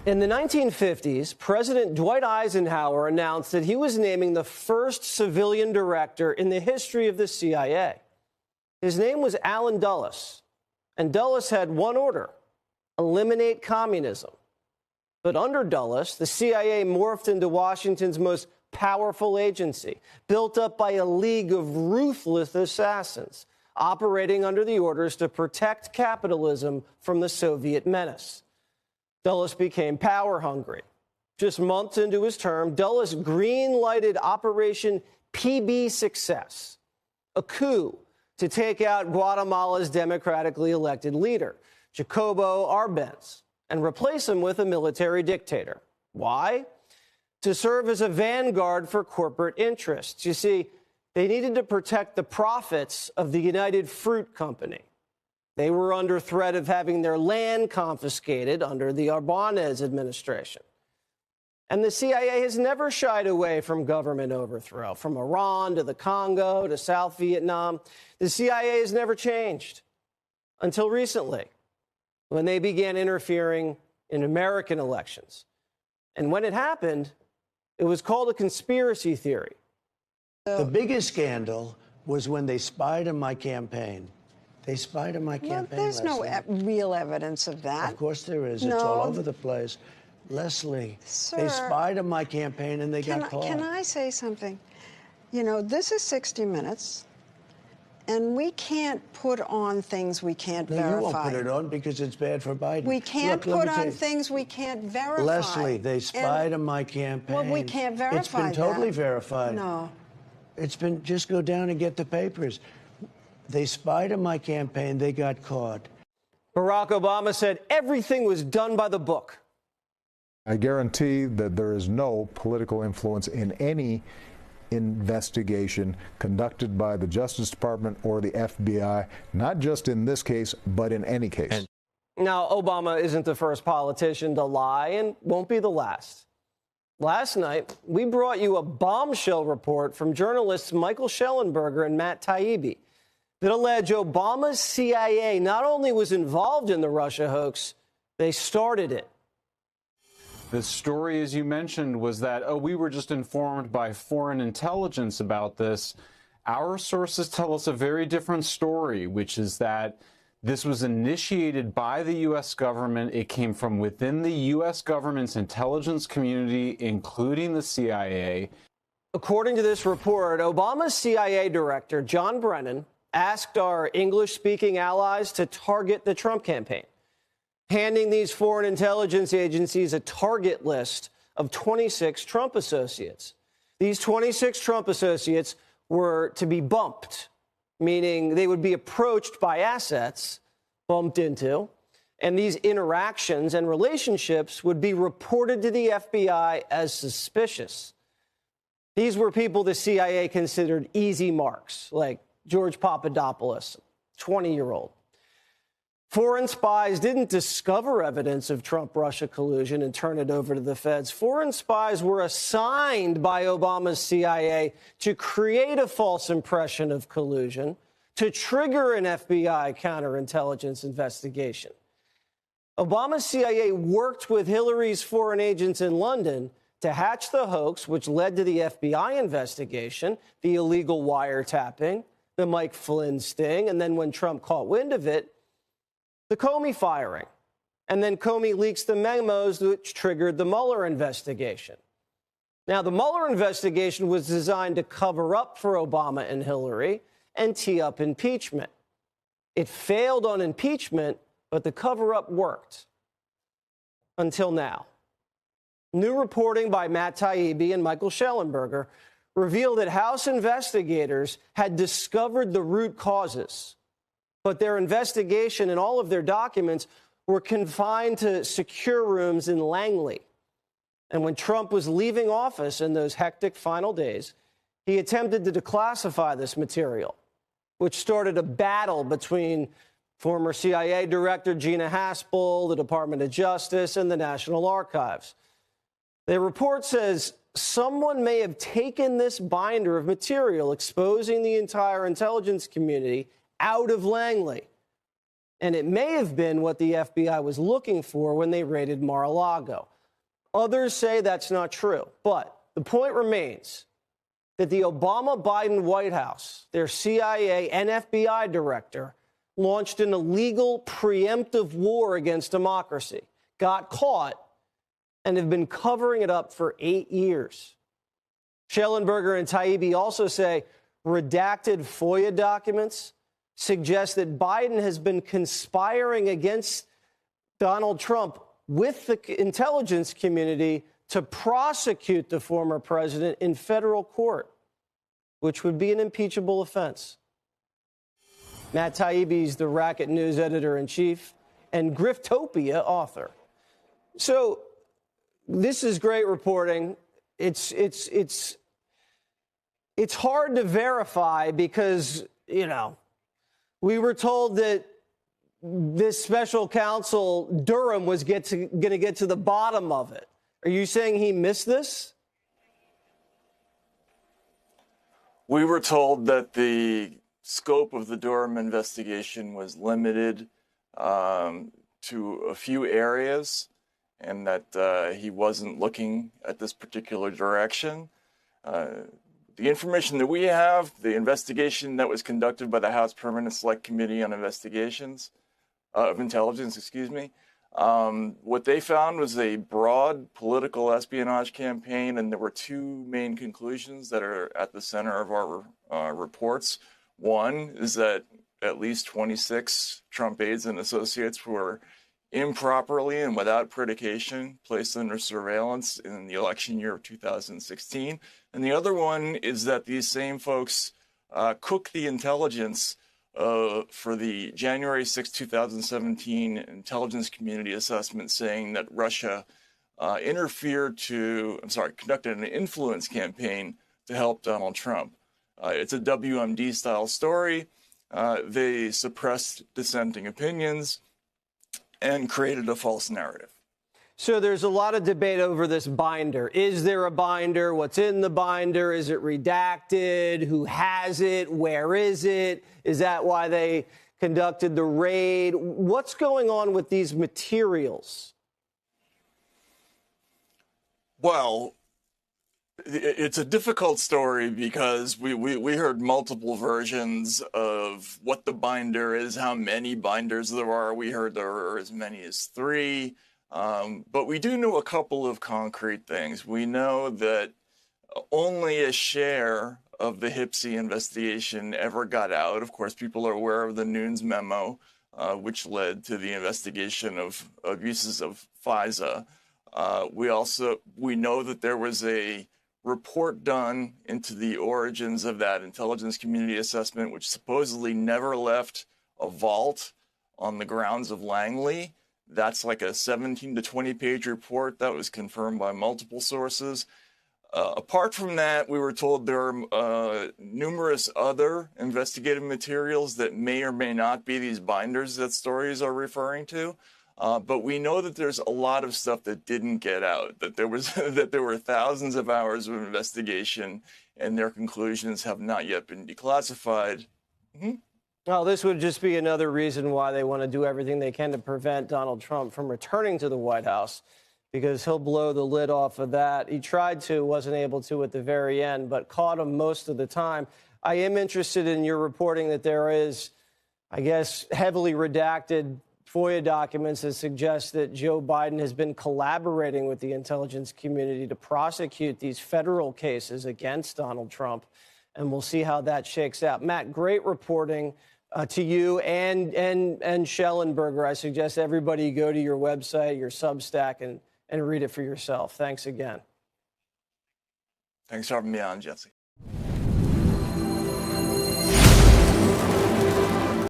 In the 1950s, President Dwight Eisenhower announced that he was naming the first civilian director in the history of the CIA. His name was Allen Dulles, and Dulles had one order: eliminate communism. But under Dulles, the CIA morphed into Washington's most powerful agency, built up by a league of ruthless assassins, operating under the orders to protect capitalism from the Soviet menace. Dulles became power-hungry. Just months into his term, Dulles green-lighted Operation PB Success, a coup to take out Guatemala's democratically elected leader, Jacobo Arbenz, and replace him with a military dictator. Why? To serve as a vanguard for corporate interests. You see, they needed to protect the profits of the United Fruit Company. They were under threat of having their land confiscated under the Arbenz administration. And the CIA has never shied away from government overthrow, from Iran to the Congo to South Vietnam. The CIA has never changed until recently, when they began interfering in American elections. And when it happened, it was called a conspiracy theory. The biggest scandal was when they spied on my campaign. They spied on my campaign. Well, there's no real evidence of that. Of course there is. No. It's all over the place. Leslie, Sir, they spied on my campaign and they got caught. Can I say something? You know, this is 60 Minutes, and we can't put on things we can't verify. You won't put it on because it's bad for Biden. We can't put on things we can't verify. Leslie, they spied on my campaign. Well, we can't verify It's been totally that. verified. No. It's been, just go down and get the papers. They spied on my campaign. They got caught. Barack Obama said everything was done by the book. I guarantee that there is no political influence in any investigation conducted by the Justice Department or the FBI, not just in this case, but in any case. Now, Obama isn't the first politician to lie and won't be the last. Last night, we brought you a bombshell report from journalists Michael Schellenberger and Mat Taibbi that allege Obama's CIA not only was involved in the Russia hoax, they started it. The story, as you mentioned, was that, we were just informed by foreign intelligence about this. Our sources tell us a very different story, which is that this was initiated by the U.S. government. It came from within the U.S. government's intelligence community, including the CIA. According to this report, Obama's CIA director, John Brennan, asked our English-speaking allies to target the Trump campaign, handing these foreign intelligence agencies a target list of 26 Trump associates. These 26 Trump associates were to be bumped, meaning they would be approached by assets, bumped into, and these interactions and relationships would be reported to the FBI as suspicious. These were people the CIA considered easy marks, like George Papadopoulos, 20-year-old. Foreign spies didn't discover evidence of Trump-Russia collusion and turn it over to the feds. Foreign spies were assigned by Obama's CIA to create a false impression of collusion, to trigger an FBI counterintelligence investigation. Obama's CIA worked with Hillary's foreign agents in London to hatch the hoax, which led to the FBI investigation, the illegal wiretapping, the Mike Flynn sting, and then when Trump caught wind of it, the Comey firing. And then Comey leaks the memos which triggered the Mueller investigation. Now, the Mueller investigation was designed to cover up for Obama and Hillary and tee up impeachment. It failed on impeachment, but the cover-up worked. Until now. New reporting by Mat Taibbi and Michael Schellenberger revealed that House investigators had discovered the root causes, but their investigation and all of their documents were confined to secure rooms in Langley. And when Trump was leaving office in those hectic final days, he attempted to declassify this material, which started a battle between former CIA Director Gina Haspel, the Department of Justice, and the National Archives. The report says someone may have taken this binder of material exposing the entire intelligence community out of Langley. And it may have been what the FBI was looking for when they raided Mar-a-Lago, Others say that's not true. But the point remains that the Obama-Biden White House, their CIA and FBI director, launched an illegal preemptive war against democracy, got caught, and have been covering it up for 8 years. Schellenberger and Taibbi also say redacted FOIA documents suggest that Biden has been conspiring against Donald Trump with the intelligence community to prosecute the former president in federal court, which would be an impeachable offense. Mat Taibbi is the Racket News editor-in-chief and Griftopia author. So this is great reporting. It's hard to verify because, you know, we were told that this special counsel, Durham, was going to get to the bottom of it. Are you saying he missed this? We were told that the scope of the Durham investigation was limited to a few areas and that he wasn't looking at this particular direction. The information that we have, the investigation that was conducted by the House Permanent Select Committee on Investigations of Intelligence, what they found was a broad political espionage campaign, and there were two main conclusions that are at the center of our reports. One is that at least 26 Trump aides and associates were improperly and without predication placed under surveillance in the election year of 2016. And the other one is that these same folks cooked the intelligence for the January 6, 2017 intelligence community assessment, saying that Russia conducted an influence campaign to help Donald Trump. It's a WMD-style story. They suppressed dissenting opinions and created a false narrative. So there's a lot of debate over this binder. Is there a binder? What's in the binder? Is it redacted? Who has it? Where is it? Is that why they conducted the raid? What's going on with these materials? Well, it's a difficult story because we heard multiple versions of what the binder is, how many binders there are. We heard there are as many as 3. But we do know a couple of concrete things. We know that only a share of the HIPSI investigation ever got out. Of course, people are aware of the Nunes memo, which led to the investigation of abuses of FISA. We know that there was a report done into the origins of that intelligence community assessment, which supposedly never left a vault on the grounds of Langley. That's like a 17 to 20 page report that was confirmed by multiple sources. Apart from that, we were told there are numerous other investigative materials that may or may not be these binders that stories are referring to. But we know that there's a lot of stuff that didn't get out, that there were thousands of hours of investigation, and their conclusions have not yet been declassified. Mm-hmm. Well, this would just be another reason why they want to do everything they can to prevent Donald Trump from returning to the White House, because he'll blow the lid off of that. He tried to, wasn't able to at the very end, but caught him most of the time. I am interested in your reporting that there is, I guess, heavily redacted FOIA documents that suggest that Joe Biden has been collaborating with the intelligence community to prosecute these federal cases against Donald Trump. And we'll see how that shakes out. Matt, great reporting to you and Schellenberger. I suggest everybody go to your website, your Substack, and read it for yourself. Thanks again. Thanks for having me on, Jesse.